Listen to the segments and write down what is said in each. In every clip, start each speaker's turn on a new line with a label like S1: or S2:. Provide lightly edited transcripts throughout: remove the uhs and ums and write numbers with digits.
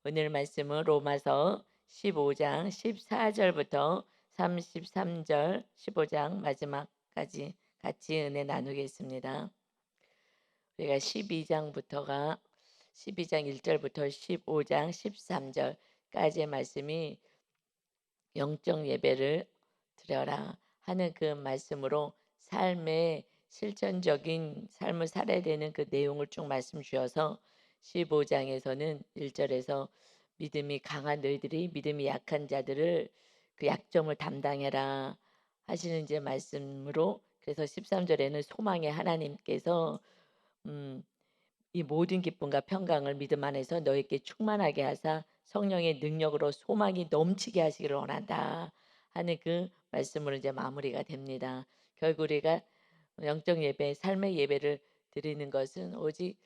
S1: 오늘 말씀은 로마서 15장 14절부터 33절 15장 마지막까지 같이 은혜 나누겠습니다. 우리가 12장 1절부터 15장 13절까지의 말씀이 영적 예배를 드려라 하는 그 말씀으로 삶의 실천적인 삶을 살아야 되는 그 내용을 쭉 말씀 주셔서 15장에서는 1절에서 믿음이 강한 너희들이 믿음이 약한 자들을 그 약점을 담당해라 하시는 이제 말씀으로, 그래서 13절에는 소망의 하나님께서 음, 이 모든 기쁨과 평강을 믿음 안에서 너희에게 충만하게 하사 성령의 능력으로 소망이 넘치게 하시기를 원한다 하는 그 말씀으로 이제 마무리가 됩니다. 결국 우리가 영적 예배, 삶의 예배를 드리는 것은 오직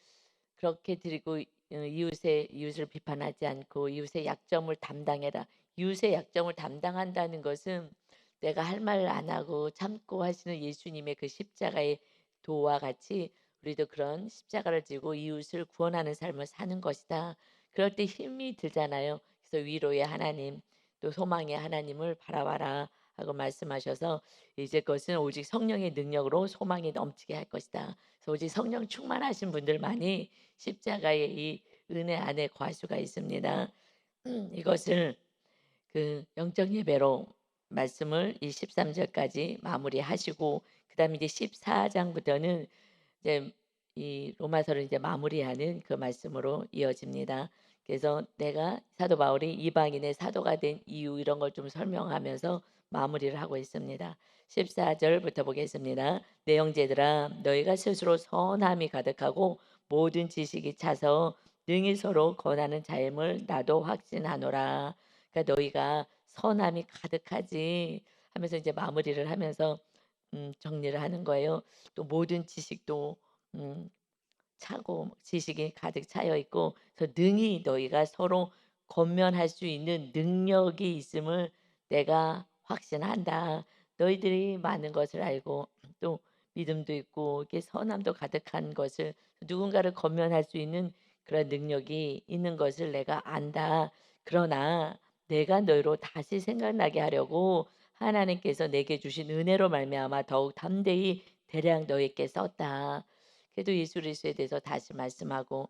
S1: 그렇게 드리고 이웃을 비판하지 않고 이웃의 약점을 담당해라. 이웃의 약점을 담당한다는 것은 내가 할 말 안 하고 참고 하시는 예수님의 그 십자가의 도와 같이 우리도 그런 십자가를 지고 이웃을 구원하는 삶을 사는 것이다. 그럴 때 힘이 들잖아요. 그래서 위로의 하나님, 또 소망의 하나님을 바라봐라 하고 말씀하셔서 이제 그것은 오직 성령의 능력으로 소망이 넘치게 할 것이다. 그래서 오직 성령 충만하신 분들만이 십자가의 이 은혜 안에 거할 수가 있습니다. 이것을 그 영적 예배로 말씀을 이 13절까지 마무리하시고, 그다음에 이제 14장부터는 이제 이 로마서를 이제 마무리하는 그 말씀으로 이어집니다. 그래서 내가 사도 바울이 이방인의 사도가 된 이유 이런 걸 좀 설명하면서 마무리를 하고 있습니다. 14절부터 보겠습니다. 내 형제들아 너희가 스스로 선함이 가득하고 모든 지식이 차서 능히 서로 권하는 자임을 나도 확신하노라. 그러니까 너희가 선함이 가득하지 하면서 이제 마무리를 하면서 정리를 하는 거예요. 또 모든 지식도 음, 차고 지식이 가득 차여 있고, 그래서 능히 너희가 서로 권면할 수 있는 능력이 있음을 내가 확신한다. 너희들이 많은 것을 알고 또 믿음도 있고 이렇게 선함도 가득한 것을, 누군가를 권면할 수 있는 그런 능력이 있는 것을 내가 안다. 그러나 내가 너희로 다시 생각나게 하려고 하나님께서 내게 주신 은혜로 말미암아 더욱 담대히 대량 너희께 썼다. 그래도 예수 그리스도에 대해서 다시 말씀하고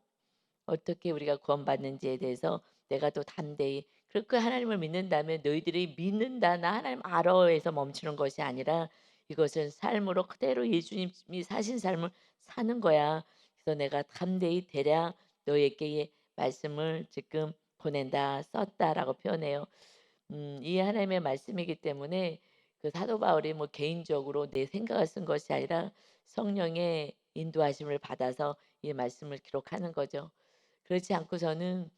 S1: 어떻게 우리가 구원받는지에 대해서 내가 또 담대히, 그렇게 하나님을 믿는다면 너희들이 믿는다 나 하나님 알아에서 멈추는 것이 아니라 이것은 삶으로 그대로 예수님이 사신 삶을 사는 거야. 그래서 내가 담대히 대량 너희에게 말씀을 지금 보낸다 썼다라고 표현해요. 이 하나님의 말씀이기 때문에 그 사도 바울이 뭐 개인적으로 내 생각을 쓴 것이 아니라 성령의 인도하심을 받아서 이 말씀을 기록하는 거죠. 그렇지 않고서는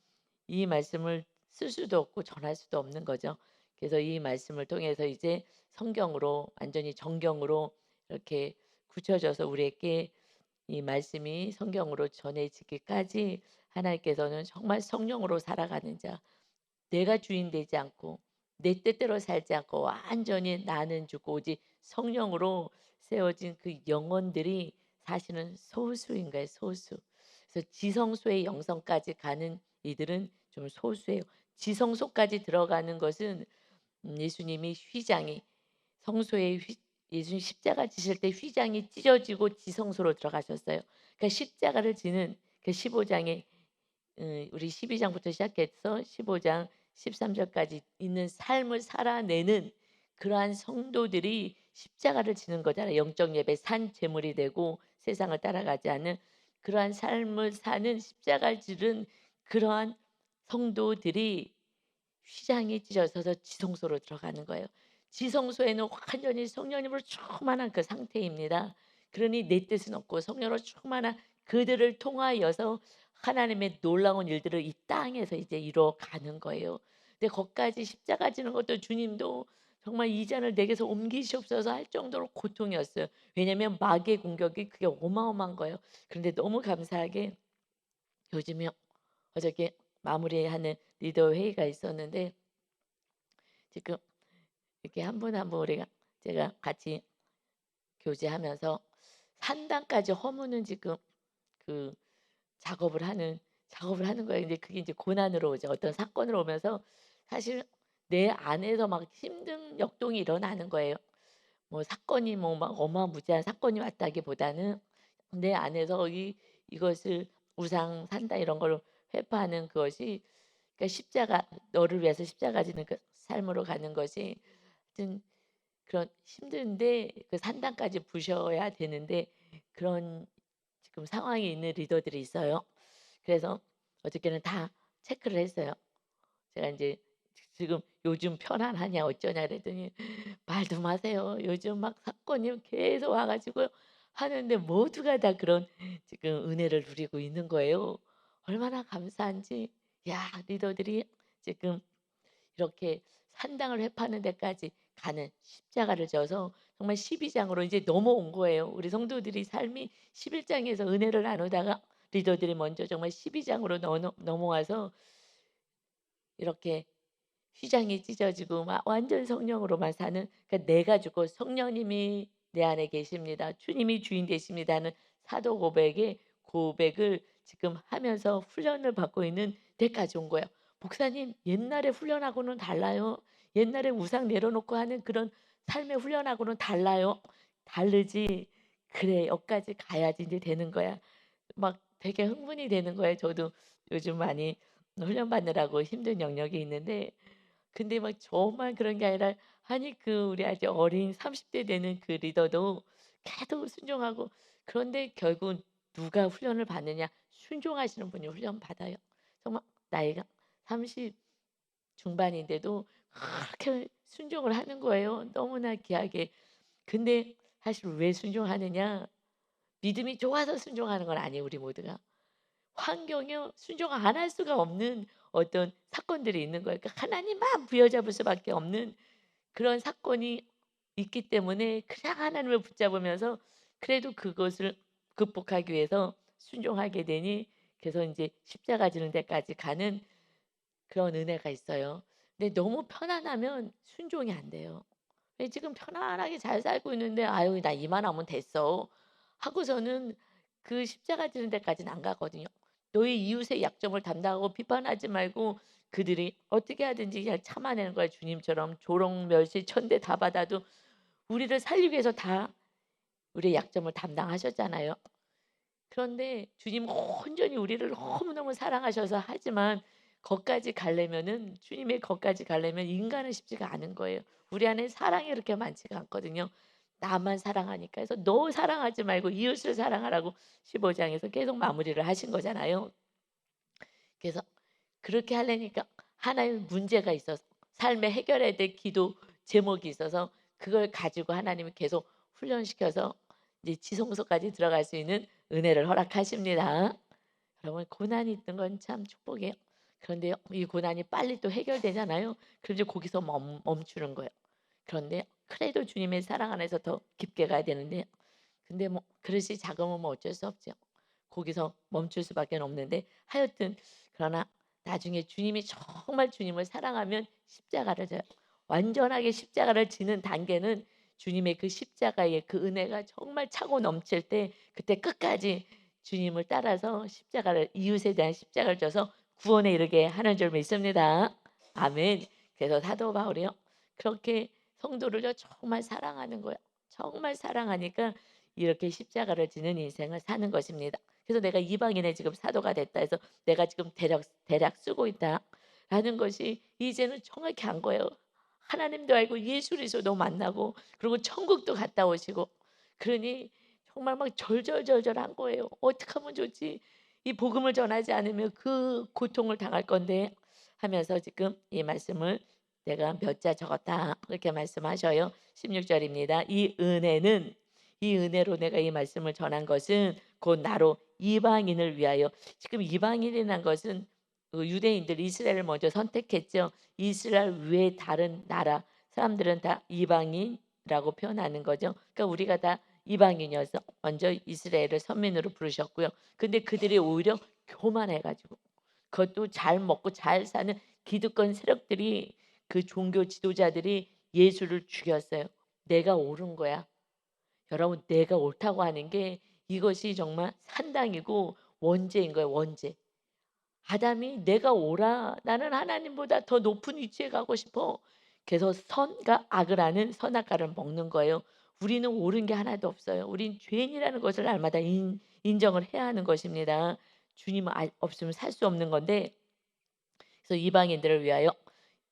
S1: 이 말씀을 쓸 수도 없고 전할 수도 없는 거죠. 그래서 이 말씀을 통해서 이제 성경으로 완전히 정경으로 이렇게 굳혀져서 우리에게 이 말씀이 성경으로 전해지기까지 하나님께서는 정말 성령으로 살아가는 자, 내가 주인 되지 않고 내 뜻대로 살지 않고 완전히 나는 죽고 오직 성령으로 세워진 그 영혼들이 사실은 소수인 거예요. 소수. 그래서 지성소의 영성까지 가는 이들은 좀 소수예요. 지성소까지 들어가는 것은 예수님이 휘장이 성소에 예수님 십자가 지실 때 휘장이 찢어지고 지성소로 들어가셨어요. 그러니까 십자가를 지는 그 15장에 우리 12장부터 시작해서 15장 13절까지 있는 삶을 살아내는 그러한 성도들이 십자가를 지는 거잖아요. 영적 예배 산 제물이 되고 세상을 따라가지 않는 그러한 삶을 사는 십자가를 지른 그러한 성도들이 휘장이 찢어져서 지성소로 들어가는 거예요. 지성소에는 완전히 성령님으로 충만한 그 상태입니다. 그러니 내 뜻은 없고 성령으로 충만한 그들을 통하여서 하나님의 놀라운 일들을 이 땅에서 이제 이루어가는 거예요. 근데 거기까지 십자가 지는 것도 주님도 정말 이 잔을 내게서 옮기시옵소서 할 정도로 고통이었어요. 왜냐하면 마귀의 공격이 그게 어마어마한 거예요. 그런데 너무 감사하게 요즘에 어저께 마무리하는 리더 회의가 있었는데 지금 이렇게 한 분 한 분 우리가 제가 같이 교제하면서 산당까지 허무는 지금 그 작업을 하는 작업을 하는 거예요. 근데 그게 이제 고난으로 오죠. 어떤 사건으로 오면서 사실 내 안에서 막 힘든 역동이 일어나는 거예요. 뭐 사건이 뭐 막 어마무지한 사건이 왔다기보다는 내 안에서 이것을 우상 산다 이런 걸 회파하는 그것이, 그러니까 십자가, 너를 위해서 십자가 지는 그 삶으로 가는 것이 하여튼 그런 힘든데 그 산당까지 부셔야 되는데 그런 지금 상황에 있는 리더들이 있어요. 그래서 어저께는 다 체크를 했어요. 제가 인제 지금 "요즘 편안하냐 어쩌냐." 그랬더니 "말도 마세요. 요즘 막 사건이 계속 와 가지고 하는데 모두가 다 그런 지금 은혜를 누리고 있는 거예요." 얼마나 감사한지. 야, 리더들이 지금 이렇게 산당을 회파하는 데까지 가는 십자가를 져서 정말 12 장으로 이제 넘어온 거예요. 우리 성도들이 삶이 11 장에서 은혜를 나누다가 리더들이 먼저 정말 12 장으로 넘어와서 이렇게 휘장이 찢어지고 막 완전 성령으로만 사는, 그러니까 내가 죽고 성령님이 내 안에 계십니다. 주님이 주인 되십니다 하는 사도 고백을 지금 하면서 훈련을 받고 있는 데까지 온 거예요. "목사님 옛날에 훈련하고는 달라요. 옛날에 우상 내려놓고 하는 그런 삶의 훈련하고는 달라요." "다르지." "그래 여기까지 가야지 인제 되는 거야." 막 되게 흥분이 되는 거예요. 저도 요즘 많이 훈련 받느라고 힘든 영역이 있는데 근데 막 저만 그런 게 아니라 아니 그 우리 아주 어린 30대 되는 그 리더도 계속 순종하고, 그런데 결국은 누가 훈련을 받느냐? 순종하시는 분이 훈련 받아요. 정말 나이가 30 중반인데도 그렇게 순종을 하는 거예요, 너무나 귀하게. 근데 사실 왜 순종하느냐? 믿음이 좋아서 순종하는 건 아니에요, 우리 모두가. 환경에 순종 안 할 수가 없는 어떤 사건들이 있는 거예요. 그러니까 하나님만 부여잡을 수밖에 없는 그런 사건이 있기 때문에 그냥 하나님을 붙잡으면서 그래도 그것을 극복하기 위해서 순종하게 되니 그래서 인제 십자가 지는 데까지 가는 그런 은혜가 있어요. 근데 너무 편안하면 순종이 안 돼요. 왜 지금 편안하게 잘 살고 있는데 '아유 나 이만하면 됐어.' 하고서는 그 십자가 지는 데까지는 안 가거든요. 너희 이웃의 약점을 담당하고 비판하지 말고 그들이 어떻게 하든지 잘 참아내는 거야. 주님처럼 조롱, 멸시, 천대 다 받아도 우리를 살리기 위해서 다 우리의 약점을 담당하셨잖아요. 그런데 주님은 온전히 우리를 너무너무 사랑하셔서 하지만 거기까지 가려면은 주님의 거기까지 가려면 인간은 쉽지가 않은 거예요. 우리 안에 사랑이 그렇게 많지가 않거든요. 나만 사랑하니까. 그래서 "너 사랑하지 말고 이웃을 사랑하라."고 15 장에서 계속 마무리를 하신 거잖아요. 그래서 그렇게 하려니까 하나의 문제가 있어서 삶에 해결해야 될 기도 제목이 있어서 그걸 가지고 하나님이 계속 훈련시켜서 이제 지성소까지 들어갈 수 있는 은혜를 허락하십니다. 여러분 고난이 있는 건 참 축복이에요. 그런데요 이 고난이 빨리 또 해결되잖아요. 그럼 이제 거기서 멈추는 거예요. 그런데 그래도 주님의 사랑 안에서 더 깊게 가야 되는데 근데 뭐 그릇이 작으면 뭐 어쩔 수 없죠. 거기서 멈출 수밖에 없는데 하여튼 그러나 나중에 주님이 정말 주님을 사랑하면 십자가를 져요. 완전하게 십자가를 지는 단계는 주님의 그 십자가의 그 은혜가 정말 차고 넘칠 때 그때 끝까지 주님을 따라서 십자가를 이웃에 대한 십자가를 져서 구원에 이르게 하는 줄 믿습니다. 아멘. 그래서 사도 바울이요. 그렇게 성도를 정말 사랑하는 거예요. 정말 사랑하니까 이렇게 십자가를 지는 인생을 사는 것입니다. 그래서 내가 이방인의 지금 사도가 됐다 해서 내가 지금 대략 쓰고 있다라는 것이 이제는 정확히 안 거예요. 하나님도 알고 예수 그리스도도 만나고 그리고 천국도 갔다 오시고 그러니 정말 막 절절절절한 거예요. 어떻게 하면 좋지? 이 복음을 전하지 않으면 그 고통을 당할 건데 하면서 지금 이 말씀을 내가 몇 자 적었다. 그렇게 말씀하셔요. 16 절입니다. 이 은혜로 내가 이 말씀을 전한 것은 곧 나로 이방인을 위하여. 지금 이방인이라는 것은 그 유대인들 이스라엘을 먼저 선택했죠. 이스라엘 외에 다른 나라 사람들은 다 이방인이라고 표현하는 거죠. 그러니까 우리가 다 이방인이어서 먼저 이스라엘을 선민으로 부르셨고요. 근데 그들이 오히려 교만해 가지고 그것도 잘 먹고 잘 사는 기득권 세력들이 그 종교 지도자들이 예수를 죽였어요. 내가 옳은 거야. 여러분 내가 옳다고 하는 게 이것이 정말 산당이고 원죄인 거예요, 원죄. 아담이 "내가 오라. 나는 하나님보다 더 높은 위치에 가고 싶어." 그래서 선과 악을 아는 선악과를 먹는 거예요. 우리는 옳은 게 하나도 없어요. 우린 죄인이라는 것을 날마다 인정을 해야 하는 것입니다. 주님 없으면 살 수 없는 건데, 그래서 이방인들을 위하여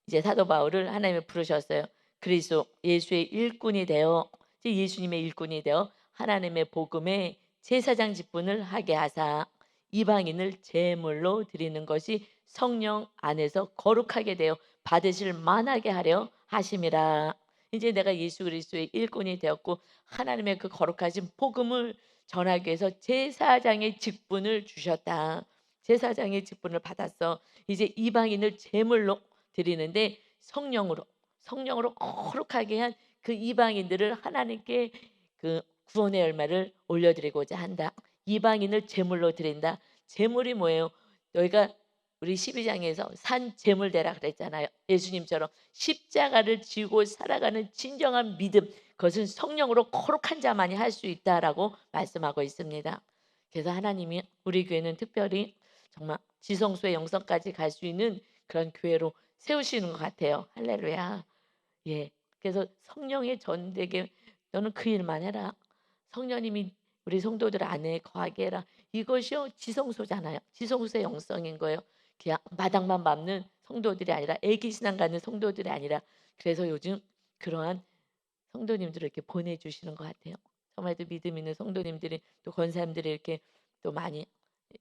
S1: 이제 사도 바울을 하나님이 부르셨어요. 그리스도 예수의 일꾼이 되어, 이제 예수님의 일꾼이 되어 하나님의 복음의 제사장 직분을 하게 하사 이방인을 제물로 드리는 것이 성령 안에서 거룩하게 되어 받으실 만하게 하려 하심이라. 이제 내가 예수 그리스도의 일꾼이 되었고 하나님의 그 거룩하신 복음을 전하기 위해서 제사장의 직분을 주셨다. 제사장의 직분을 받았어. 이제 이방인을 제물로 드리는데 성령으로 거룩하게 한 그 이방인들을 하나님께 그 구원의 열매를 올려드리고자 한다. 이방인을 제물로 드린다. 제물이 뭐예요? 너희가 우리 12장에서 산 제물 되라 그랬잖아요. 예수님처럼 십자가를 지고 살아가는 진정한 믿음, 그것은 성령으로 거룩한 자만이 할 수 있다라고 말씀하고 있습니다. 그래서 하나님이 우리 교회는 특별히 정말 지성소의 영성까지 갈 수 있는 그런 교회로 세우시는 것 같아요. 할렐루야. 예. 그래서 성령의 전되게 너는 그 일만 해라. 성령님이 우리 성도들 안에 거하게 해라. 이것이요 지성소잖아요. 지성소의 영성인 거예요. 그냥 마당만 밟는 성도들이 아니라 애기 신앙 가는 성도들이 아니라, 그래서 요즘 그러한 성도님들을 이렇게 보내주시는 것 같아요. 정말 또 믿음 있는 성도님들이 또 권사님들이 이렇게 또 많이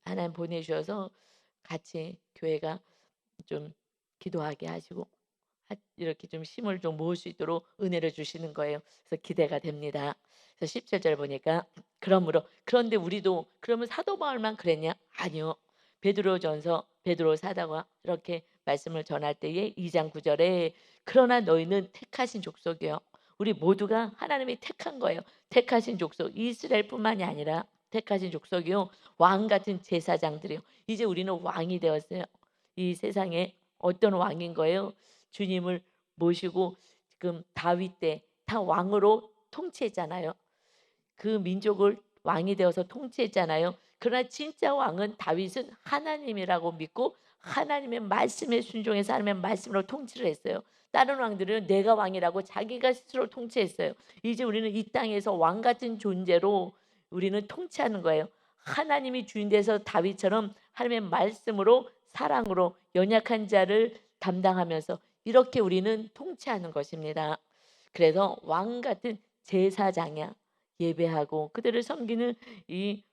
S1: 하나님 보내주셔서 같이 교회가 좀 기도하게 하시고 이렇게 좀 힘을 좀 모을 수 있도록 은혜를 주시는 거예요. 그래서 기대가 됩니다. 그래서 17절 보니까 그런데 우리도 그러면 사도 바울만 그랬냐? 아니요. 베드로 사도가 이렇게 말씀을 전할 때에 2장 9절에 그러나 너희는 택하신 족속이요. 우리 모두가 하나님이 택한 거예요. 택하신 족속, 이스라엘뿐만이 아니라 택하신 족속이요. 왕 같은 제사장들이요. 이제 우리는 왕이 되었어요. 이 세상에 어떤 왕인 거예요? 주님을 모시고 지금 다윗 때 다 왕으로 통치했잖아요. 그 민족을 왕이 되어서 통치했잖아요. 그러나 진짜 왕은 다윗은 하나님이라고 믿고 하나님의 말씀에 순종해서 하나님의 말씀으로 통치를 했어요. 다른 왕들은 내가 왕이라고 자기가 스스로 통치했어요. 이제 우리는 이 땅에서 왕 같은 존재로 우리는 통치하는 거예요. 하나님이 주인 돼서 다윗처럼 하나님의 말씀으로 사랑으로 연약한 자를 담당하면서 이렇게 우리는 통치하는 것입니다. 그래서 왕 같은 제사장이야. 예배하고 그들을 섬기는 이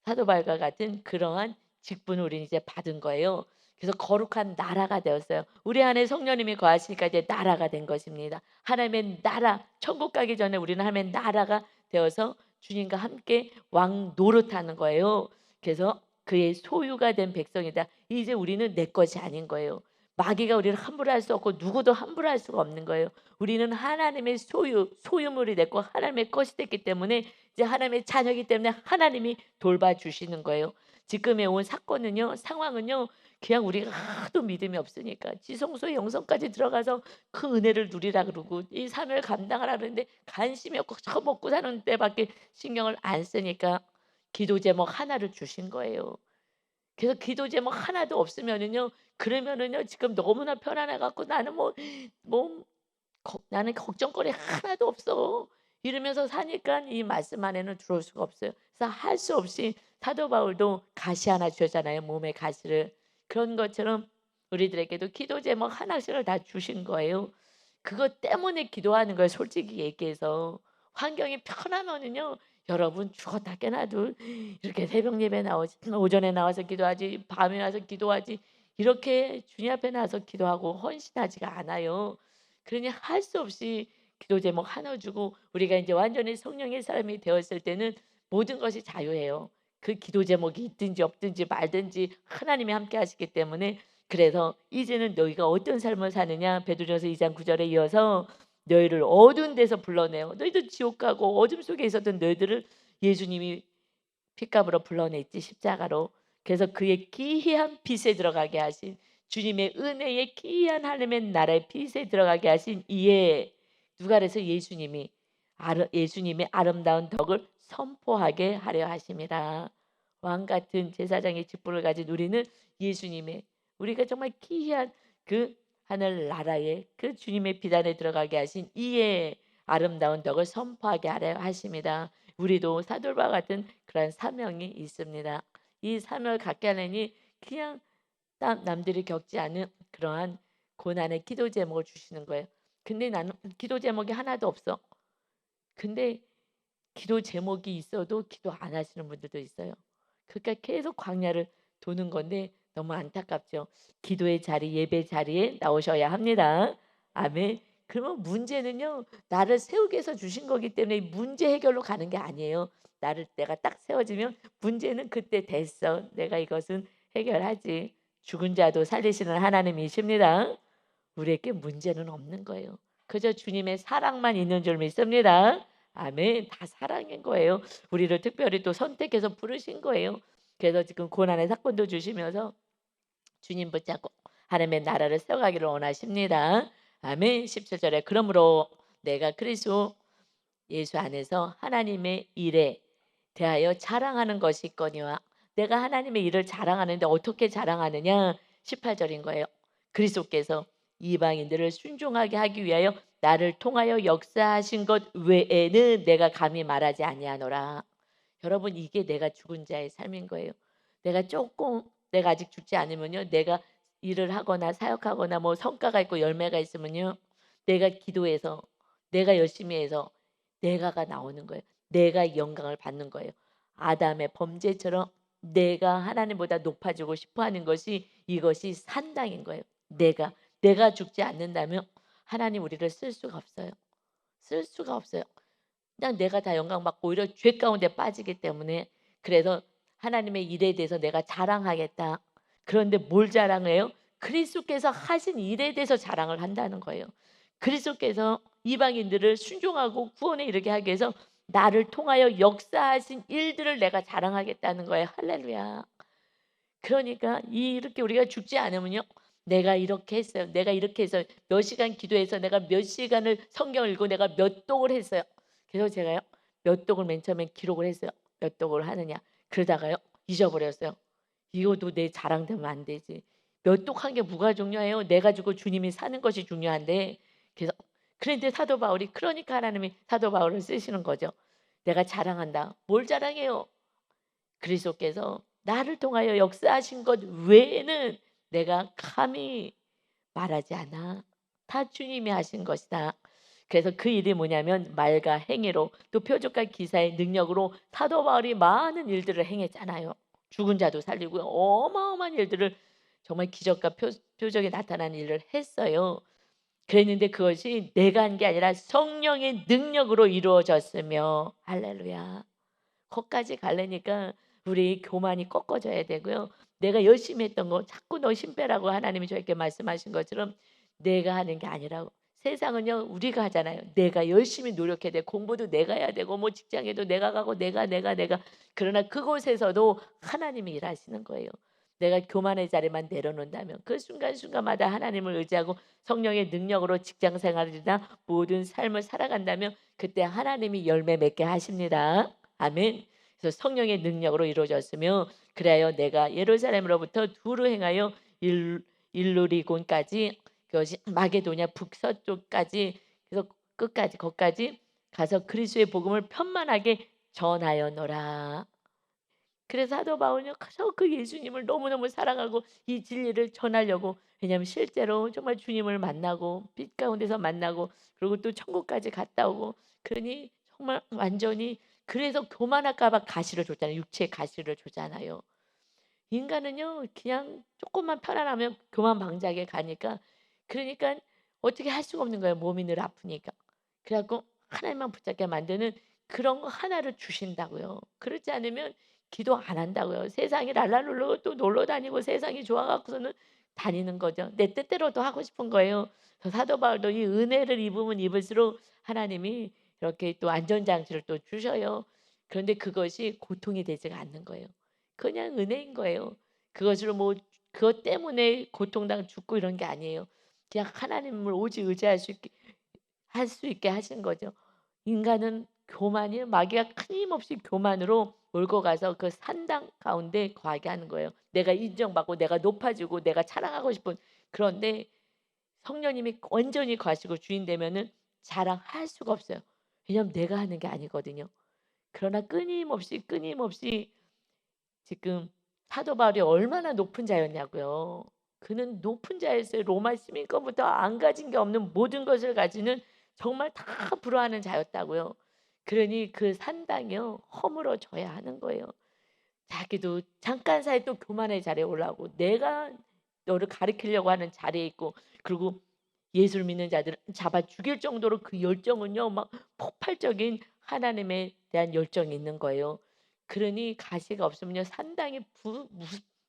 S1: 사도 바울과 같은 그러한 직분을 우리는 이제 받은 거예요. 그래서 거룩한 나라가 되었어요. 우리 안에 성령님이 거하시니까 이제 나라가 된 것입니다. 하나님의 나라, 천국 가기 전에 우리는 하나님의 나라가 되어서 주님과 함께 왕 노릇하는 거예요. 그래서 그의 소유가 된 백성이다. 이제 우리는 내 것이 아닌 거예요. 마귀가 우리를 함부로 할 수 없고 누구도 함부로 할 수가 없는 거예요. 우리는 하나님의 소유물이 됐고 하나님의 것이 됐기 때문에 이제 하나님의 자녀이기 때문에 하나님이 돌봐주시는 거예요. 지금에 온 사건은요, 상황은요, 그냥 우리가 하도 믿음이 없으니까 지성소의 영성까지 들어가서 그 은혜를 누리라 그러고 이 삶을 감당하라 그러는데 관심이 없고 저 먹고 사는 데밖에 신경을 안 쓰니까 기도 제목 하나를 주신 거예요. 그래서 기도 제목 하나도 없으면은요, 그러면은요 지금 너무나 편안해 갖고 나는 뭐 나는 걱정거리 하나도 없어. 이러면서 사니까 이 말씀 안에는 들어올 수가 없어요. 그래서 할 수 없이 사도 바울도 가시 하나 주셨잖아요. 몸에 가시를. 그런 것처럼 우리들에게도 기도 제목 하나씩을 다 주신 거예요. 그것 때문에 기도하는 거예요. 솔직히 얘기해서. 환경이 편하면은요. 여러분 죽었다 깨나도 이렇게 새벽 예배 나오지, 오전에 나와서 기도하지, 밤에 와서 기도하지, 이렇게 주님 앞에 나와서 기도하고 헌신하지가 않아요. 그러니 할 수 없이 기도 제목 하나 주고 우리가 이제 완전히 성령의 사람이 되었을 때는 모든 것이 자유해요. 그 기도 제목이 있든지 없든지 말든지 하나님이 함께 하시기 때문에, 그래서 이제는 너희가 어떤 삶을 사느냐, 베드로전서 2장 9절에 이어서 너희를 어두운 데서 불러내어 너희도 지옥 가고 어둠 속에 있었던 너희들을 예수님이 핏값으로 불러냈지, 십자가로. 그래서 그의 기이한 빛에 들어가게 하신, 주님의 은혜의 기이한 하나님의 나라의 빛에 들어가게 하신 이에 누가 그래서 예수님의 아름다운 덕을 선포하게 하려 하심이라. 왕 같은 제사장의 직분을 가진 우리는 예수님의 우리가 정말 기이한 그 하늘 나라에 그 주님의 비단에 들어가게 하신 이의 아름다운 덕을 선포하게 하려 하십니다. 우리도 사돌과 같은 그런 사명이 있습니다. 이 사명을 갖게 하려니 그냥 남들이 겪지 않은 그러한 고난의 기도 제목을 주시는 거예요. 근데 나는 기도 제목이 하나도 없어. 근데 기도 제목이 있어도 기도 안 하시는 분들도 있어요. 그러니까 계속 광야를 도는 건데 너무 안타깝죠. 기도의 자리, 예배 자리에 나오셔야 합니다. 아멘. 그러면 문제는요. 나를 세우기 위해서 주신 거기 때문에 문제 해결로 가는 게 아니에요. 나를 내가 딱 세워지면 문제는 그때 됐어. 내가 이것은 해결하지. 죽은 자도 살리시는 하나님이십니다. 우리에게 문제는 없는 거예요. 그저 주님의 사랑만 있는 줄 믿습니다. 아멘. 다 사랑인 거예요. 우리를 특별히 또 선택해서 부르신 거예요. 그래서 지금 고난의 사건도 주시면서 주님 붙잡고 하나님의 나라를 세워가기를 원하십니다. 아멘. 17절에 그러므로 내가 그리스도 예수 안에서 하나님의 일에 대하여 자랑하는 것이 있거니와 내가 하나님의 일을 자랑하는데 어떻게 자랑하느냐? 18절인 거예요. 그리스도께서 이방인들을 순종하게 하기 위하여 나를 통하여 역사하신 것 외에는 내가 감히 말하지 아니하노라. 여러분 이게 내가 죽은 자의 삶인 거예요. 내가 아직 죽지 않으면요. 내가 일을 하거나 사역하거나 뭐 성과가 있고 열매가 있으면요. 내가 기도해서 내가 열심히 해서 내가가 나오는 거예요. 내가 영광을 받는 거예요. 아담의 범죄처럼 내가 하나님보다 높아지고 싶어 하는 것이 이것이 산당인 거예요. 내가 죽지 않는다면 하나님 우리를 쓸 수가 없어요. 쓸 수가 없어요. 그냥 내가 다 영광 받고 오히려 죄 가운데 빠지기 때문에 그래서 하나님의 일에 대해서 내가 자랑하겠다. 그런데 뭘 자랑해요? 그리스도께서 하신 일에 대해서 자랑을 한다는 거예요. 그리스도께서 이방인들을 순종하고 구원에 이르게 하기 위해서 나를 통하여 역사하신 일들을 내가 자랑하겠다는 거예요. 할렐루야. 그러니까 이렇게 우리가 죽지 않으면요. 내가 이렇게 했어요. 내가 이렇게 해서 몇 시간 기도해서 내가 몇 시간을 성경을 읽고 내가 몇 독을 했어요. 그래서 제가요. 몇 독을 맨 처음에 기록을 했어요. 몇 독을 하느냐. 그러다가요. 잊어버렸어요. 이것도 내 자랑되면 안 되지. 몇 독한 게 뭐가 중요해요? 내가 죽고 주님이 사는 것이 중요한데. 그래서 그런데 사도 바울이 그러니까 하나님이 사도 바울을 쓰시는 거죠. 내가 자랑한다. 뭘 자랑해요? 그리스도께서 나를 통하여 역사하신 것 외에는 내가 감히 말하지 않아. 다 주님이 하신 것이다. 그래서 그 일이 뭐냐면 말과 행위로 또 표적과 기사의 능력으로 사도 바울이 많은 일들을 행했잖아요. 죽은 자도 살리고 어마어마한 일들을 정말 기적과 표적이 나타나는 일을 했어요. 그랬는데 그것이 내가 한 게 아니라 성령의 능력으로 이루어졌으며 할렐루야. 거기까지 가려니까 우리 교만이 꺾어져야 되고요. 내가 열심히 했던 거 자꾸 너 힘 빼라고 하나님이 저에게 말씀하신 것처럼 내가 하는 게 아니라고. 세상은요 우리가 하잖아요. 내가 열심히 노력해야 돼. 공부도 내가 해야 되고 뭐 직장에도 내가 가고 내가 그러나 그곳에서도 하나님이 일하시는 거예요. 내가 교만의 자리만 내려놓는다면 그 순간순간마다 하나님을 의지하고 성령의 능력으로 직장 생활이나 모든 삶을 살아간다면 그때 하나님이 열매 맺게 하십니다. 아멘. 그래서 성령의 능력으로 이루어졌으며 그래야 내가 예루살렘으로부터 두루 행하여 일루리곤까지 그것이 마게도냐 북서쪽까지 그래서 끝까지 거기까지 가서 그리스도의 복음을 편만하게 전하여노라. 그래서 사도 바울은요 가서 그 예수님을 너무너무 사랑하고 이 진리를 전하려고 왜냐하면 실제로 정말 주님을 만나고 빛 가운데서 만나고 그리고 또 천국까지 갔다 오고 그러니 정말 완전히 그래서 교만할까 봐 가시를 줬잖아요. 육체의 가시를 주잖아요. 인간은요 그냥 조금만 편안하면 교만방자하게 가니까 그러니까 어떻게 할 수가 없는 거예요. 몸이 늘 아프니까. 그래 갖고 하나님만 붙잡게 만드는 그런 거 하나를 주신다고요. 그렇지 않으면 기도 안 한다고요. 세상이 랄랄룰루 또 놀러 다니고 세상이 좋아 갖고서는 다니는 거죠. 내 뜻대로도 하고 싶은 거예요. 사도 바울도 이 은혜를 입으면 입을수록 하나님이 이렇게 또 안전장치를 또 주셔요. 그런데 그것이 고통이 되지가 않는 거예요. 그냥 은혜인 거예요. 그것으로 뭐 그것 때문에 고통당 죽고 이런 게 아니에요. 그냥 하나님을 오직 의지할 수 있게 할 수 있게 하신 거죠. 인간은 교만이 마귀가 끊임없이 교만으로 몰고 가서 그 산당 가운데 거하게 하는 거예요. 내가 인정받고 내가 높아지고 내가 자랑하고 싶은 그런데 성령님이 완전히 거하시고 주인 되면은 자랑할 수가 없어요. 왜냐하면 내가 하는 게 아니거든요. 그러나 끊임없이 지금 사도 바울이 얼마나 높은 자였냐고요. 그는 높은 자였어요. 로마 시민권부터 안 가진 게 없는 모든 것을 가지는 정말 다 불허하는 자였다고요. 그러니 그 산당이요 허물어져야 하는 거예요. 자기도 잠깐 사이 또 교만의 자리에 올라오고 내가 너를 가리키려고 하는 자리에 있고 그리고 예수를 믿는 자들을 잡아 죽일 정도로 그 열정은요 막 폭발적인 하나님에 대한 열정이 있는 거예요. 그러니 가시가 없으면요 산당이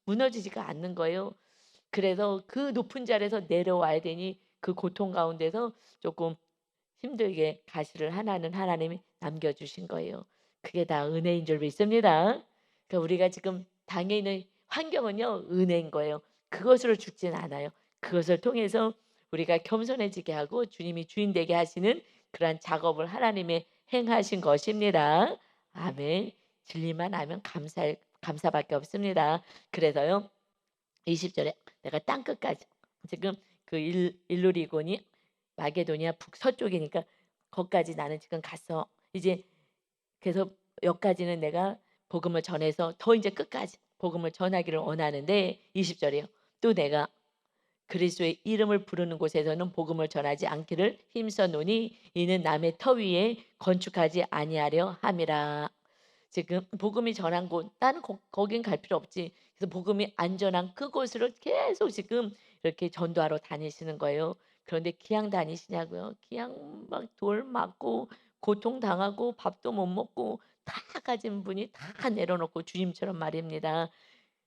S1: 무너지지가 않는 거예요. 그래서 그 높은 자리에서 내려와야 되니 그 고통 가운데서 조금 힘들게 가시를 하나는 하나님이 남겨주신 거예요. 그게 다 은혜인 줄 믿습니다. 그러니까 우리가 지금 당해 있는 환경은요 은혜인 거예요. 그것으로 죽진 않아요. 그것을 통해서 우리가 겸손해지게 하고 주님이 주인 되게 하시는 그러한 작업을 하나님의 행하신 것입니다. 아멘. 진리만 알면 감사밖에 없습니다. 그래서요 20절에 내가 땅 끝까지 지금 그 일루리곤이 마게도니아 북서쪽이니까 거기까지 나는 지금 갔어. 이제 그래서 여기까지는 내가 복음을 전해서 더 이제 끝까지 복음을 전하기를 원하는데 20절이요. 또 내가 그리스도의 이름을 부르는 곳에서는 복음을 전하지 않기를 힘써노니 이는 남의 터 위에 건축하지 아니하려 함이라. 지금 복음이 전한 곳 나는 거긴 갈 필요 없지. 그래서 복음이 안전한 그곳으로 계속 지금 이렇게 전도하러 다니시는 거예요. 그런데 기양 다니시냐고요. 기양 막 돌 맞고 고통당하고 밥도 못 먹고 다 가진 분이 다 내려놓고 주님처럼 말입니다.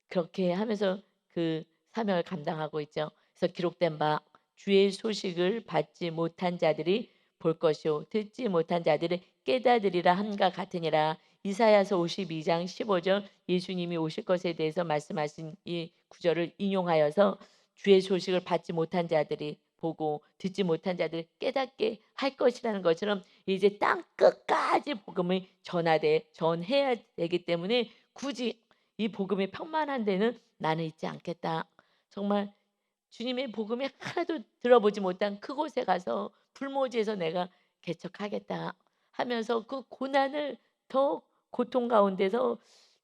S1: 그렇게 하면서 그 사명을 감당하고 있죠. 그래서 기록된 바 주의 소식을 받지 못한 자들이 볼 것이요 듣지 못한 자들이 깨닫으리라 함과 같으니라. 이사야서 52장 15절 예수님이 오실 것에 대해서 말씀하신 이 구절을 인용하여서 주의 소식을 받지 못한 자들이 보고 듣지 못한 자들이 깨닫게 할 것이라는 것처럼 이제 땅 끝까지 복음을 전해야 되기 때문에 굳이 이 복음이 평만한 데는 나는 있지 않겠다. 정말 주님의 복음이 하나도 들어보지 못한 그곳에 가서 불모지에서 내가 개척하겠다 하면서 그 고난을 더 고통 가운데서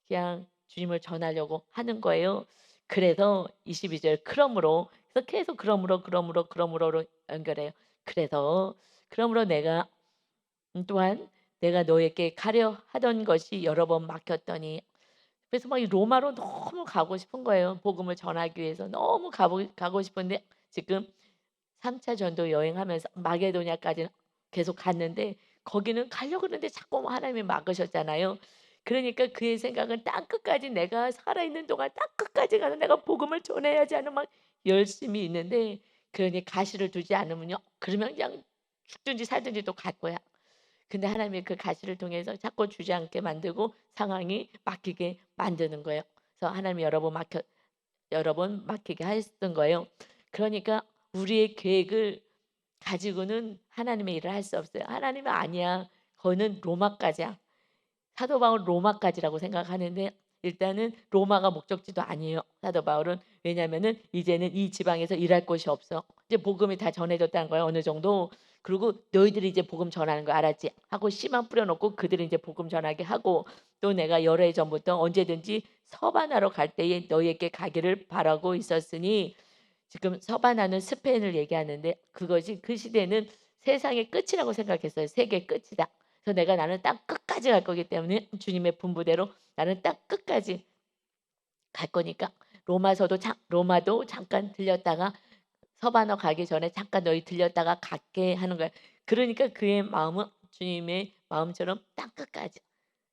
S1: 그냥 주님을 전하려고 하는 거예요. 그래서 22절 그러므로 그래서 계속 그러므로로 연결해요. 그래서 그러므로 내가 또한 내가 너에게 가려 하던 것이 여러 번 막혔더니 그래서 막 이 로마로 너무 가고 싶은 거예요. 복음을 전하기 위해서 너무 가고 싶은데 지금 3차 전도 여행하면서 마게도냐까지 계속 갔는데 거기는 가려고 그러는데 자꾸 하나님이 막으셨잖아요. 그러니까 그의 생각은 땅 끝까지 내가 살아있는 동안 땅 끝까지 가서 내가 복음을 전해야지 하는 막 열심히 있는데 그러니 가시를 두지 않으면요. 그러면 그냥 죽든지 살든지 또 갈 거야. 근데 하나님이 그 가시를 통해서 자꾸 주저앉게 만들고 상황이 막히게 만드는 거예요. 그래서 하나님이 여러 번 막히게 하셨던 거예요. 그러니까 우리의 계획을 가지고는 하나님의 일을 할 수 없어요. 하나님은 아니야. 거는 로마까지야. 사도 바울 로마까지라고 생각하는데 일단은 로마가 목적지도 아니에요. 사도 바울은 왜냐하면은 이제는 이 지방에서 일할 곳이 없어. 이제 복음이 다 전해졌다는 거예요. 어느 정도. 그리고 너희들이 이제 복음 전하는 거 알았지? 하고 씨만 뿌려놓고 그들이 이제 복음 전하게 하고 또 내가 여러 해 전부터 언제든지 서바나로 갈 때에 너희에게 가기를 바라고 있었으니 지금 서바나는 스페인을 얘기하는데 그것이 그 시대는 세상의 끝이라고 생각했어요. 세계 끝이다. 그래서 나는 땅 끝까지 갈 거기 때문에 주님의 분부대로 나는 땅 끝까지 갈 거니까 로마도 잠깐 들렸다가 서바너 가기 전에 잠깐 너희 들렸다가 갈게 하는 거야. 그러니까 그의 마음은 주님의 마음처럼 땅 끝까지.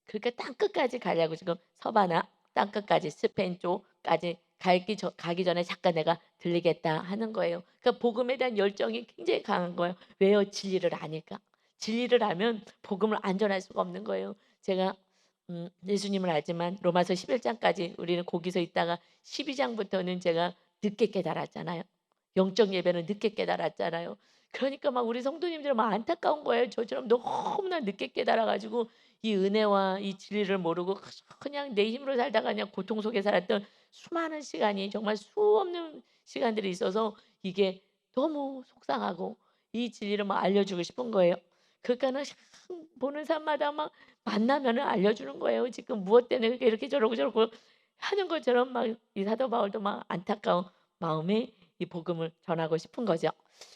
S1: 그러니까 땅 끝까지 가려고 지금 서바나 땅 끝까지 스페인 쪽까지 가기 전에 잠깐 내가 들리겠다 하는 거예요. 그러니까 복음에 대한 열정이 굉장히 강한 거예요. 왜요? 진리를 아니까. 진리를 알면 복음을 안전할 수가 없는 거예요. 제가 예수님을 알지만 로마서 11장까지 우리는 거기서 있다가 12장부터는 제가 늦게 깨달았잖아요. 영적 예배는 늦게 깨달았잖아요. 그러니까 막 우리 성도님들은 막 안타까운 거예요. 저처럼 너무나 늦게 깨달아 가지고 이 은혜와 이 진리를 모르고 그냥 내 힘으로 살다가 그냥 고통 속에 살았던 수많은 시간이 정말 수없는 시간들이 있어서 이게 너무 속상하고 이 진리를 막 알려주고 싶은 거예요. 그러니까는 보는 사람마다 막 만나면은 알려주는 거예요. 지금 무엇 때문에 이렇게 저러고 저러고 하는 것처럼 막 이 사도 바울도 막 안타까운 마음에 이 복음을 전하고 싶은 거죠.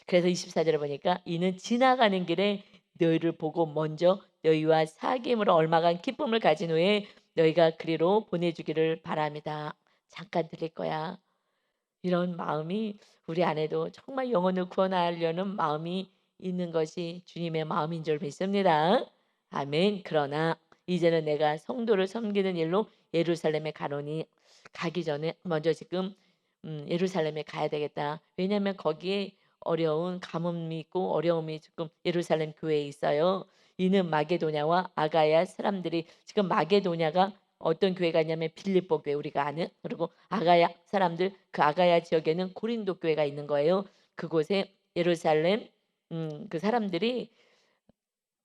S1: 그래서 24절에 보니까 이는 지나가는 길에 너희를 보고 먼저 너희와 사귐으로 얼마간 기쁨을 가진 후에 너희가 그리로 보내주기를 바랍니다. 잠깐 들릴 거야. 이런 마음이 우리 안에도 정말 영혼을 구원하려는 마음이 있는 것이 주님의 마음인 줄 믿습니다. 아멘. 그러나 이제는 내가 성도를 섬기는 일로 예루살렘에 가노니 가기 전에 먼저 지금 예루살렘에 가야 되겠다. 왜냐하면 거기에 어려운 가뭄이 있고 어려움이 지금 예루살렘 교회에 있어요. 이는 마게도냐와 아가야 사람들이 지금 마게도냐가 어떤 교회가 있냐면 빌립보 교회 우리가 아는 그리고 아가야 사람들 그 아가야 지역에는 고린도 교회가 있는 거예요. 그곳에 예루살렘 그 사람들이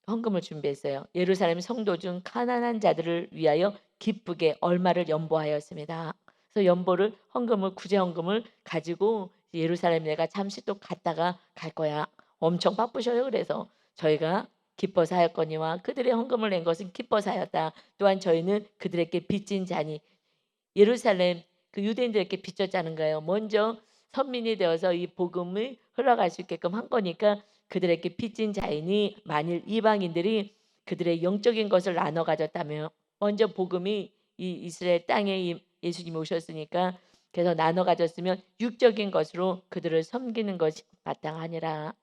S1: 헌금을 준비했어요. 예루살렘 성도 중 가난한 자들을 위하여 기쁘게 얼마를 연보하였습니다. 그래서 연보를 헌금을 구제 헌금을 가지고 예루살렘 내가 잠시 또 갔다가 갈 거야. 엄청 바쁘셔요. 그래서 저희가 기뻐서 하였거니와 그들의 헌금을 낸 것은 기뻐서 하였다. 또한 저희는 그들에게 빚진 자니 예루살렘 그 유대인들에게 빚졌자는 거예요. 먼저 선민이 되어서 이 복음을 흘러갈 수 있게끔 한 거니까 그들에게 빚진 자이니 만일 이방인들이 그들의 영적인 것을 나눠 가졌다면 먼저 복음이 이 이스라엘 땅에 예수님이 오셨으니까 그래서 나눠 가졌으면 육적인 것으로 그들을 섬기는 것이 마땅하니라.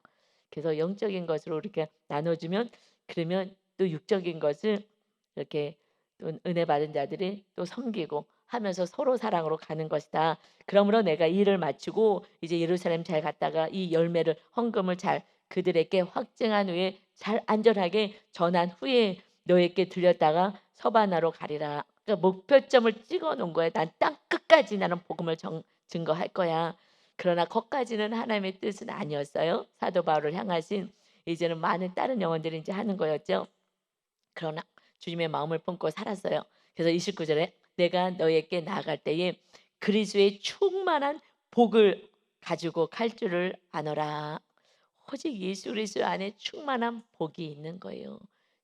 S1: 그래서 영적인 것으로 이렇게 나눠주면 그러면 또 육적인 것을 이렇게 또 은혜 받은 자들이 또 섬기고 하면서 서로 사랑으로 가는 것이다. 그러므로 내가 이 일을 마치고 이제 예루살렘 잘 갔다가 이 열매를 헌금을 잘 그들에게 확증한 후에 잘 안전하게 전한 후에 너에게 들렸다가 서바나로 가리라. 그러니까 목표점을 찍어 놓은 거야. 난 땅 끝까지 나는 복음을 증거할 거야. 그러나 거기까지는 하나님의 뜻은 아니었어요. 사도 바울을 향하신 이제는 많은 다른 영혼들이 이제 하는 거였죠. 그러나 주님의 마음을 품고 살았어요. 그래서 29절에 내가 너에게 나아갈 때에 그리스도의 충만한 복을 가지고 갈 줄을 아노라. 오직 예수 그리스도 안에 충만한 복이 있는 거예요.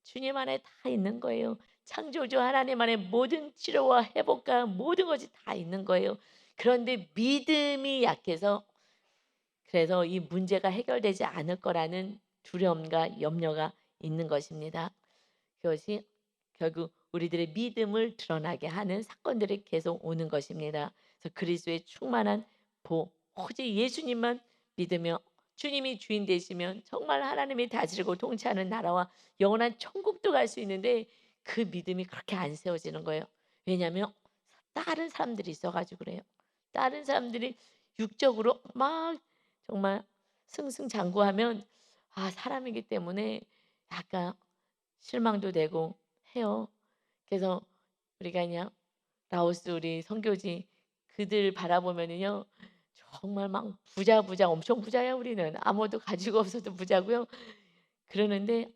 S1: 주님 안에 다 있는 거예요. 창조주 하나님 안에 모든 치료와 회복과 모든 것이 다 있는 거예요. 그런데 믿음이 약해서 그래서 이 문제가 해결되지 않을 거라는 두려움과 염려가 있는 것입니다. 그것이 결국 우리들의 믿음을 드러나게 하는 사건들이 계속 오는 것입니다. 그래서 그리스도의 충만한 복, 오직 예수님만 믿으며 주님이 주인 되시면 정말 하나님이 다스리고 통치하는 나라와 영원한 천국도 갈 수 있는데 그 믿음이 그렇게 안 세워지는 거예요. 왜냐하면 다른 사람들이 있어가지고 그래요. 다른 사람들이 육적으로 막 정말 승승장구하면 사람이기 때문에 약간 실망도 되고 해요. 그래서 우리가 그냥 라오스 우리 선교지 그들 바라보면은요 정말 막 부자 부자 엄청 부자야 우리는 아무것도 가지고 없어도 부자고요. 그러는데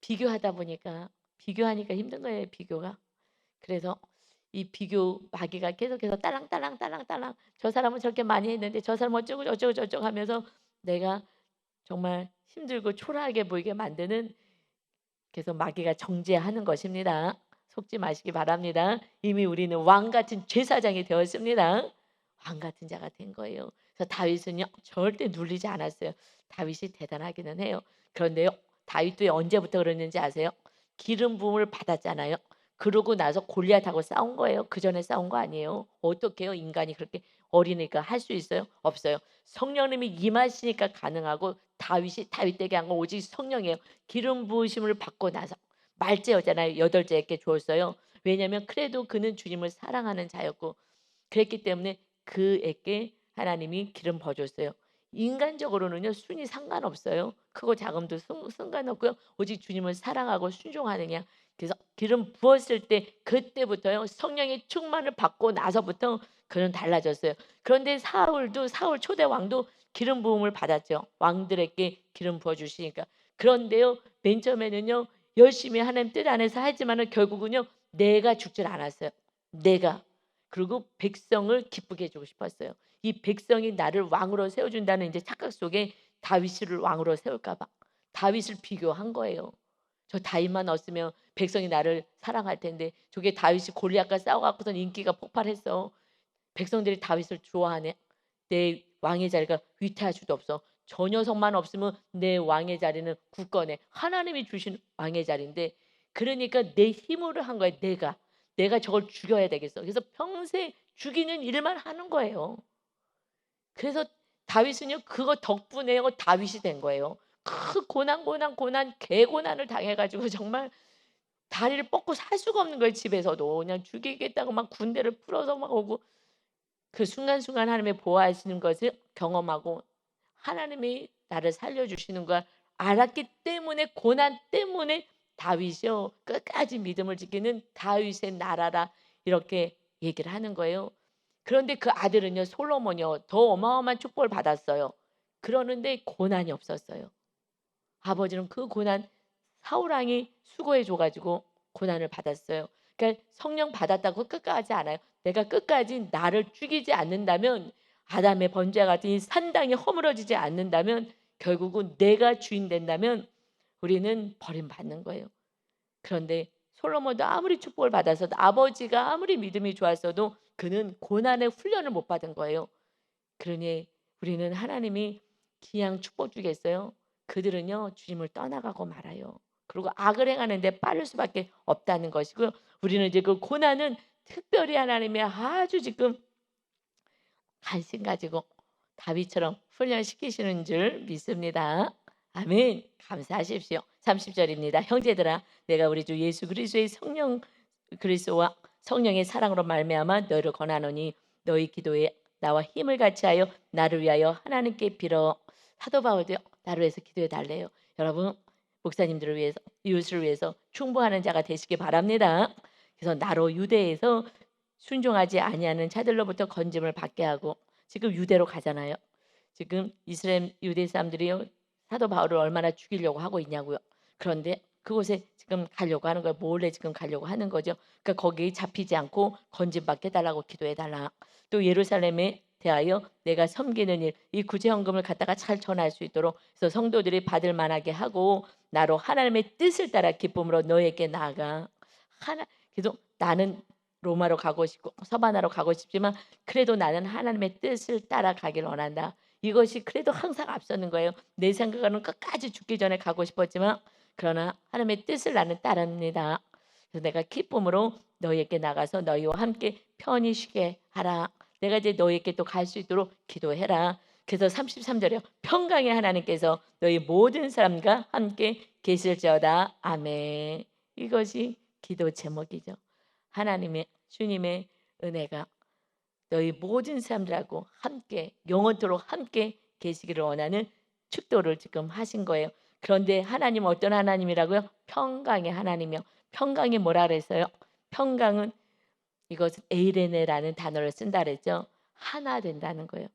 S1: 비교하다 보니까 비교하니까 힘든 거예요 비교가. 그래서 이 비교 마귀가 계속해서 딸랑딸랑 딸랑딸랑 저 사람은 저렇게 많이 했는데 저 사람은 어쩌고 저쩌고 저쩌고 하면서 내가 정말 힘들고 초라하게 보이게 만드는 그래서 마귀가 정죄하는 것입니다. 속지 마시기 바랍니다. 이미 우리는 왕 같은 제사장이 되었습니다. 왕 같은 자가 된 거예요. 그래서 다윗은요 절대 눌리지 않았어요. 다윗이 대단하기는 해요. 그런데요 다윗도 언제부터 그랬는지 아세요? 기름 부음을 받았잖아요. 그러고 나서 골리앗하고 싸운 거예요. 그 전에 싸운 거 아니에요. 어떻게요? 인간이 그렇게 어리니까 할 수 있어요? 없어요. 성령님이 임하시니까 가능하고 다윗이 다윗 되게 한 건 오직 성령이에요. 기름 부으심을 받고 나서 말째였잖아요. 여덟째에게 주었어요. 왜냐하면 그래도 그는 주님을 사랑하는 자였고 그랬기 때문에 그에게 하나님이 기름 부어줬어요. 인간적으로는요 순위 상관없어요. 크고 작음도 상관없고요. 오직 주님을 사랑하고 순종하느냐. 그래서 기름 부었을 때 그때부터요 성령의 충만을 받고 나서부터 그는 달라졌어요. 그런데 사울 초대 왕도 기름 부음을 받았죠. 왕들에게 기름 부어 주시니까. 그런데요, 맨 처음에는요, 열심히 하나님 뜻 안에서 하지만은 결국은요, 내가 죽질 않았어요. 내가. 그리고 백성을 기쁘게 해 주고 싶었어요. 이 백성이 나를 왕으로 세워 준다는 이제 착각 속에 다윗을 왕으로 세울까 봐 다윗을 비교한 거예요. 저 다윗만 없으면 백성이 나를 사랑할 텐데 저게 다윗이 골리앗과 싸워 갖고선 인기가 폭발했어. 백성들이 다윗을 좋아하네. 내 왕의 자리가 위태할 수도 없어. 저 녀석만 없으면 내 왕의 자리는 굳건해. 하나님이 주신 왕의 자리인데 그러니까 내 힘으로 한 거야 내가. 내가 저걸 죽여야 되겠어. 그래서 평생 죽이는 일만 하는 거예요. 그래서 다윗은요 그거 덕분에요 다윗이 된 거예요. 그 고난 개고난을 당해 가지고 정말 다리를 뻗고 살 수가 없는 거예요 집에서도. 그냥 죽이겠다고 막 군대를 풀어서 막 오고 그 순간순간 하나님의 보호하시는 것을 경험하고 하나님이 나를 살려주시는 걸 알았기 때문에 고난 때문에 다윗이요 끝까지 믿음을 지키는 다윗의 나라라 이렇게 얘기를 하는 거예요. 그런데 그 아들은요 솔로몬이요 더 어마어마한 축복을 받았어요. 그러는데 고난이 없었어요. 아버지는 그 고난 사울 왕이 수고해 줘 가지고 고난을 받았어요. 그러니까 성령 받았다고 끝까지 않아요. 내가 끝까지 나를 죽이지 않는다면 아담의 번제와 같은 이 산당이 허물어지지 않는다면 결국은 내가 주인 된다면 우리는 버림받는 거예요. 그런데 솔로몬도 아무리 축복을 받아서도 아버지가 아무리 믿음이 좋았어도 그는 고난의 훈련을 못 받은 거예요. 그러니 우리는 하나님이 그냥 축복 주겠어요? 그들은요 주님을 떠나가고 말아요. 그리고 악을 행하는데 빠를 수밖에 없다는 것이고요. 우리는 이제 그 고난은 특별히 하나님의 아주 지금 관심 가지고 다윗처럼 훈련시키시는 줄 믿습니다. 아멘. 감사하십시오. 30절입니다. 형제들아 내가 우리 주 예수 그리스도의 성령 그리스도와 성령의 사랑으로 말미암아 너희를 권하노니 너희 기도에 나와 힘을 같이하여 나를 위하여 하나님께 빌어. 사도 바울도 나를 위해서 기도해 달래요. 여러분 목사님들을 위해서 이웃을 위해서 충고하는 자가 되시기 바랍니다. 그래서 나로 유대에서 순종하지 아니하는 자들로부터 건짐을 받게 하고 지금 유대로 가잖아요. 지금 이스라엘 유대 사람들이요 사도 바울을 얼마나 죽이려고 하고 있냐고요. 그런데 그곳에 지금 가려고 하는 거예요. 몰래 지금 가려고 하는 거죠. 그러니까 거기에 잡히지 않고 건짐받게 해달라고 기도해 달라. 또 예루살렘에 대하여 내가 섬기는 일, 이 구제헌금을 갖다가 잘 전할 수 있도록 그래서 성도들이 받을 만하게 하고 나로 하나님의 뜻을 따라 기쁨으로 너에게 나아가. 계속 나는 로마로 가고 싶고 서바나로 가고 싶지만 그래도 나는 하나님의 뜻을 따라가길 원한다. 이것이 그래도 항상 앞서는 거예요. 내 생각은 끝까지 죽기 전에 가고 싶었지만 그러나 하나님의 뜻을 나는 따릅니다. 그래서 내가 기쁨으로 너희에게 나가서 너희와 함께 편히 쉬게 하라. 내가 이제 너희에게 또 갈 수 있도록 기도해라. 그래서 33절이요. 평강의 하나님께서 너희 모든 사람과 함께 계실지어다. 아멘. 이것이 기도 제목이죠. 하나님의 주님의 은혜가 너희 모든 사람들하고 함께 영원토록 함께 계시기를 원하는 축도를 지금 하신 거예요. 그런데 하나님 어떤 하나님이라고요? 평강의 하나님이요. 평강이 뭐라 그랬어요? 평강은 이것은 에이레네라는 단어를 쓴다 그랬죠. 하나 된다는 거예요.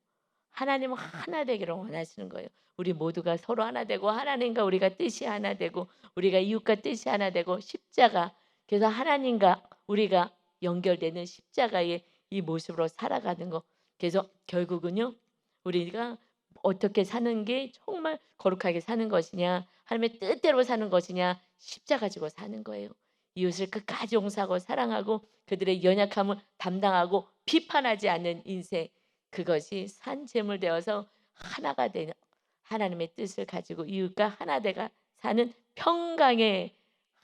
S1: 하나님은 하나 되기를 원하시는 거예요. 우리 모두가 서로 하나 되고 하나님과 우리가 뜻이 하나 되고 우리가 이웃과 뜻이 하나 되고 십자가 그래서 하나님과 우리가 연결되는 십자가의 이 모습으로 살아가는 거. 그래서 결국은요. 우리가 어떻게 사는 게 정말 거룩하게 사는 것이냐 하나님의 뜻대로 사는 것이냐 십자가 지고 사는 거예요. 이웃을 끝까지 용서하고 사랑하고 그들의 연약함을 담당하고 비판하지 않는 인생 그것이 산재물 되어서 하나가 되는 하나님의 뜻을 가지고 이웃과 하나 되가 사는 평강의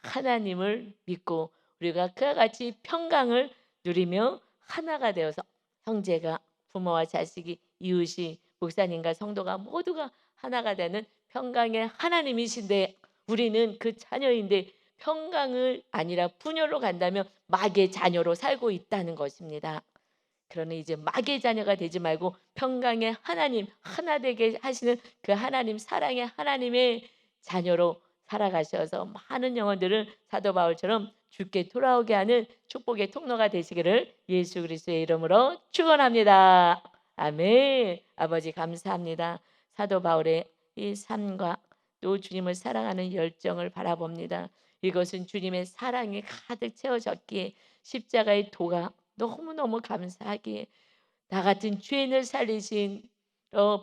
S1: 하나님을 믿고 우리가 그와 같이 평강을 누리며 하나가 되어서 형제가 부모와 자식이 이웃이 목사님과 성도가 모두가 하나가 되는 평강의 하나님이신데 우리는 그 자녀인데 평강을 아니라 분열로 간다면 마귀의 자녀로 살고 있다는 것입니다. 그러니 이제 마귀의 자녀가 되지 말고 평강의 하나님 하나 되게 하시는 그 하나님 사랑의 하나님의 자녀로 살아가셔서 많은 영혼들을 사도 바울처럼 주께 돌아오게 하는 축복의 통로가 되시기를 예수 그리스도의 이름으로 축원합니다. 아멘. 아버지 감사합니다. 사도 바울의 이 삶과 또 주님을 사랑하는 열정을 바라봅니다. 이것은 주님의 사랑이 가득 채워졌기에 십자가의 도가 너무너무 감사하기에 나 같은 죄인을 살리신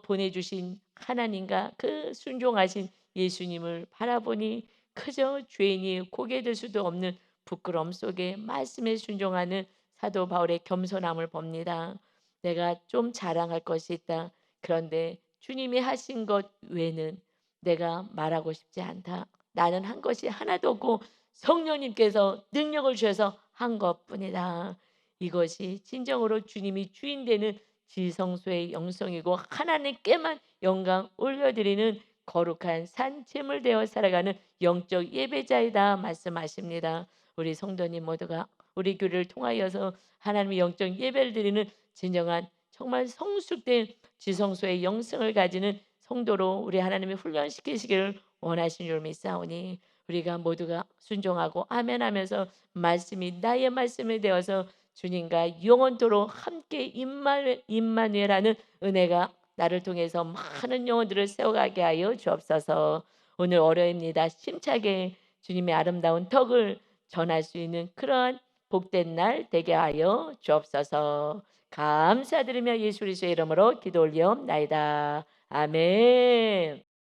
S1: 보내주신 하나님과 그 순종하신 예수님을 바라보니 그저 죄인이 고개 들 수도 없는 부끄러움 속에 말씀에 순종하는 사도 바울의 겸손함을 봅니다. 내가 좀 자랑할 것이 있다. 그런데 주님이 하신 것 외에는 내가 말하고 싶지 않다. 나는 한 것이 하나도 없고 성령님께서 능력을 주셔서 한 것뿐이다. 이것이 진정으로 주님이 주인 되는 지성소의 영성이고 하나님께만 영광 올려드리는 거룩한 산 제물 되어 살아가는 영적 예배자이다 말씀하십니다. 우리 성도님 모두가 우리 교회를 통하여서 하나님의 영적 예배를 드리는 진정한 정말 성숙된 지성소의 영성을 가지는 성도로 우리 하나님이 훈련시키시기를 원하신 줄 믿사오니 우리가 모두가 순종하고 아멘하면서 말씀이 나의 말씀이 되어서 주님과 영원토록 함께 임마누엘하는 은혜가 나를 통해서 많은 영혼들을 세워가게 하여 주옵소서. 오늘 월요일입니다. 힘차게 주님의 아름다운 덕을 전할 수 있는 그러한 복된 날 되게 하여 주옵소서. 감사드리며 예수 그리스도의 이름으로 기도 올리옵나이다. 아멘.